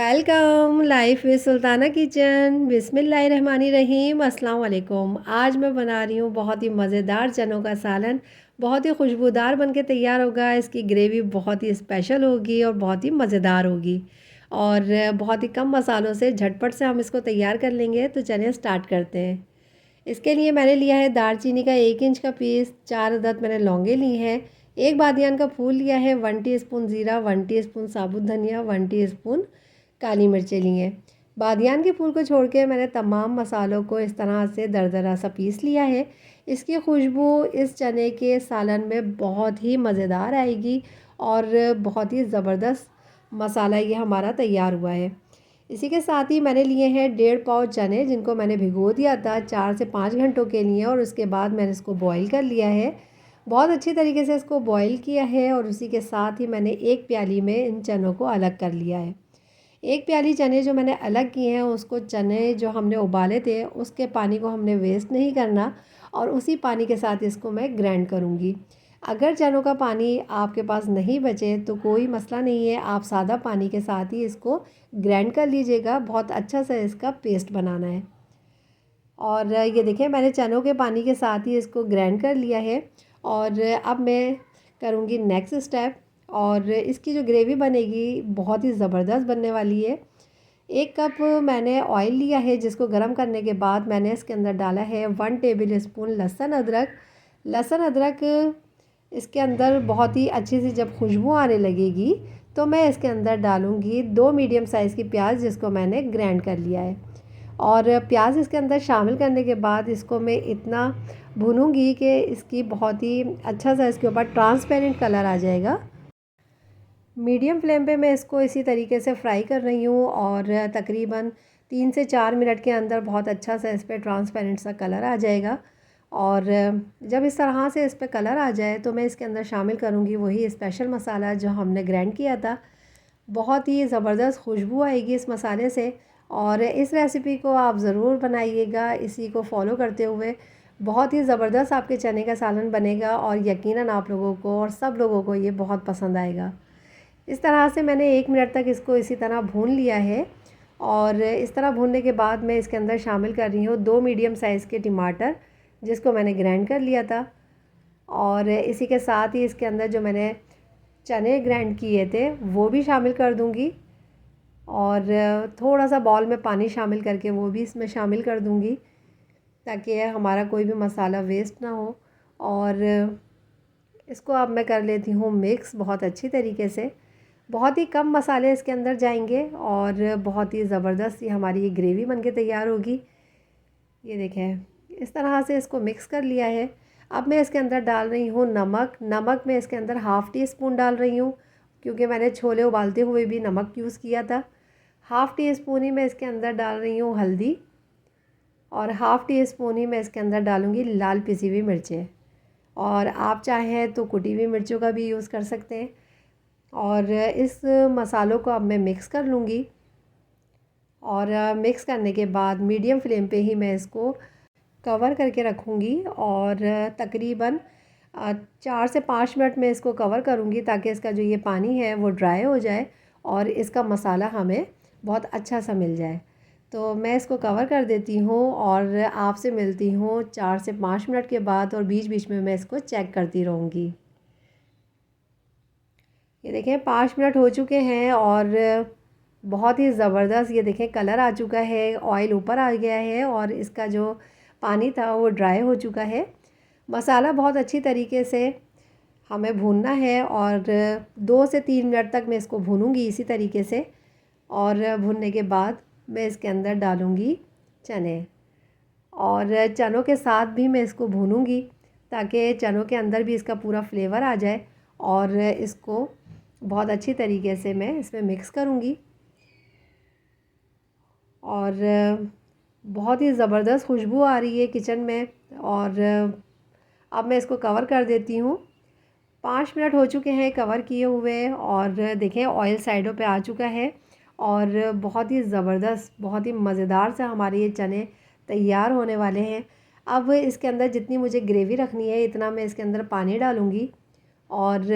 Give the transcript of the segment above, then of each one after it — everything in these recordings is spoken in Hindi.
Welcome life with Sultana kitchen. बिस्मिल्लाहिर्रहमानिर्रहीम। अस्सलाम वालेकुम। आज मैं बना रही हूँ बहुत ही मज़ेदार चनों का सालन। बहुत ही खुशबूदार बनके तैयार होगा। इसकी ग्रेवी बहुत ही स्पेशल होगी और बहुत ही मज़ेदार होगी और बहुत ही कम मसालों से झटपट से हम इसको तैयार कर लेंगे। तो चलिए स्टार्ट करते हैं। इसके लिए मैंने लिया है दालचीनी का 1 इंच का पीस, 4 अदद मैंने लौंगे ली हैं, एक बादियान का फूल लिया है, 1 टीस्पून ज़ीरा, 1 टीस्पून साबुत धनिया, 1 टीस्पून काली मिर्चें ली हैं। बादियान के फूल को छोड़ के मैंने तमाम मसालों को इस तरह से दरदरा सा पीस लिया है। इसकी खुशबू इस चने के सालन में बहुत ही मज़ेदार आएगी और बहुत ही ज़बरदस्त मसाला ये हमारा तैयार हुआ है। इसी के साथ ही मैंने लिए हैं 1.5 पाव चने, जिनको मैंने भिगो दिया था 4 से 5 घंटों के लिए और उसके बाद मैंने इसको बॉईल कर लिया है। बहुत अच्छी तरीके से इसको बॉईल किया है और उसी के साथ ही मैंने एक प्याली में इन चनों को अलग कर लिया है। एक प्याली चने जो मैंने अलग किए हैं, उसको चने जो हमने उबाले थे उसके पानी को हमने वेस्ट नहीं करना और उसी पानी के साथ इसको मैं ग्राइंड करूँगी। अगर चनों का पानी आपके पास नहीं बचे तो कोई मसला नहीं है, आप सादा पानी के साथ ही इसको ग्राइंड कर लीजिएगा। बहुत अच्छा सा इसका पेस्ट बनाना है। और ये देखिए मैंने चनों के पानी के साथ ही इसको ग्राइंड कर लिया है। और अब मैं करूँगी नेक्स्ट स्टेप और इसकी जो ग्रेवी बनेगी बहुत ही ज़बरदस्त बनने वाली है। 1 कप मैंने ऑयल लिया है, जिसको गर्म करने के बाद मैंने इसके अंदर डाला है 1 टेबल स्पून लहसुन अदरक। लहसुन अदरक इसके अंदर बहुत ही अच्छी सी जब खुशबू आने लगेगी तो मैं इसके अंदर डालूँगी 2 मीडियम साइज़ की प्याज, जिसको मैंने ग्राइंड कर लिया है। और प्याज इसके अंदर शामिल करने के बाद इसको मैं इतना भूनूंगी कि इसकी बहुत ही अच्छा सा इसके ऊपर ट्रांसपेरेंट कलर आ जाएगा। मीडियम फ्लेम पे मैं इसको इसी तरीके से फ्राई कर रही हूँ और तकरीबन 3 से 4 मिनट के अंदर बहुत अच्छा सा इस पर ट्रांसपेरेंट सा कलर आ जाएगा। और जब इस तरह से इस पर कलर आ जाए तो मैं इसके अंदर शामिल करूँगी वही स्पेशल मसाला जो हमने ग्राइंड किया था। बहुत ही ज़बरदस्त खुशबू आएगी इस मसाले से और इस रेसिपी को आप ज़रूर बनाइएगा। इसी को फॉलो करते हुए बहुत ही ज़बरदस्त आपके चने का सालन बनेगा और यकीनन आप लोगों को और सब लोगों को ये बहुत पसंद आएगा। इस तरह से मैंने 1 मिनट तक इसको इसी तरह भून लिया है। और इस तरह भूनने के बाद मैं इसके अंदर शामिल कर रही हूँ 2 मीडियम साइज़ के टमाटर, जिसको मैंने ग्राइंड कर लिया था। और इसी के साथ ही इसके अंदर जो मैंने चने ग्राइंड किए थे वो भी शामिल कर दूंगी और थोड़ा सा बाउल में पानी शामिल करके वो भी इसमें शामिल कर दूंगी, ताकि हमारा कोई भी मसाला वेस्ट ना हो। और इसको अब मैं कर लेती हूँ मिक्स बहुत अच्छी तरीके से। बहुत ही कम मसाले इसके अंदर जाएंगे और बहुत ही ज़बरदस्त ये हमारी ये ग्रेवी बनके तैयार होगी। ये देखें इस तरह से इसको मिक्स कर लिया है। अब मैं इसके अंदर डाल रही हूँ नमक मैं इसके अंदर हाफ़ टी स्पून डाल रही हूँ, क्योंकि मैंने छोले उबालते हुए भी नमक यूज़ किया था। हाफ़ टी स्पून ही मैं इसके अंदर डाल रही हूँ हल्दी और हाफ़ टी स्पून ही मैं इसके अंदर डालूँगी लाल पिसी हुई मिर्चें। और आप चाहें तो कुटी हुई मिर्चों का भी यूज़ कर सकते हैं। और इस मसालों को अब मैं मिक्स कर लूँगी और मिक्स करने के बाद मीडियम फ्लेम पे ही मैं इसको कवर करके रखूँगी और तकरीबन 4 से 5 मिनट में इसको कवर करूँगी, ताकि इसका जो ये पानी है वो ड्राई हो जाए और इसका मसाला हमें बहुत अच्छा सा मिल जाए। तो मैं इसको कवर कर देती हूँ और आपसे मिलती हूँ 4 से 5 मिनट के बाद और बीच बीच में मैं इसको चेक करती रहूँगी। ये देखें 5 मिनट हो चुके हैं और बहुत ही ज़बरदस्त ये देखें कलर आ चुका है, ऑयल ऊपर आ गया है और इसका जो पानी था वो ड्राई हो चुका है। मसाला बहुत अच्छी तरीके से हमें भूनना है और 2 से 3 मिनट तक मैं इसको भूनूंगी इसी तरीके से। और भूनने के बाद मैं इसके अंदर डालूंगी चने और चनों के साथ भी मैं इसको भूनूंगी, ताकि चनों के अंदर भी इसका पूरा फ्लेवर आ जाए। और इसको बहुत अच्छी तरीके से मैं इसमें मिक्स करूंगी और बहुत ही ज़बरदस्त खुशबू आ रही है किचन में। और अब मैं इसको कवर कर देती हूँ। 5 मिनट हो चुके हैं कवर किए हुए और देखें ऑयल साइडों पे आ चुका है और बहुत ही ज़बरदस्त बहुत ही मज़ेदार से हमारे ये चने तैयार होने वाले हैं। अब इसके अंदर जितनी मुझे ग्रेवी रखनी है इतना मैं इसके अंदर पानी डालूँगी और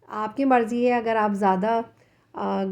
आपकी मर्ज़ी है, अगर आप ज़्यादा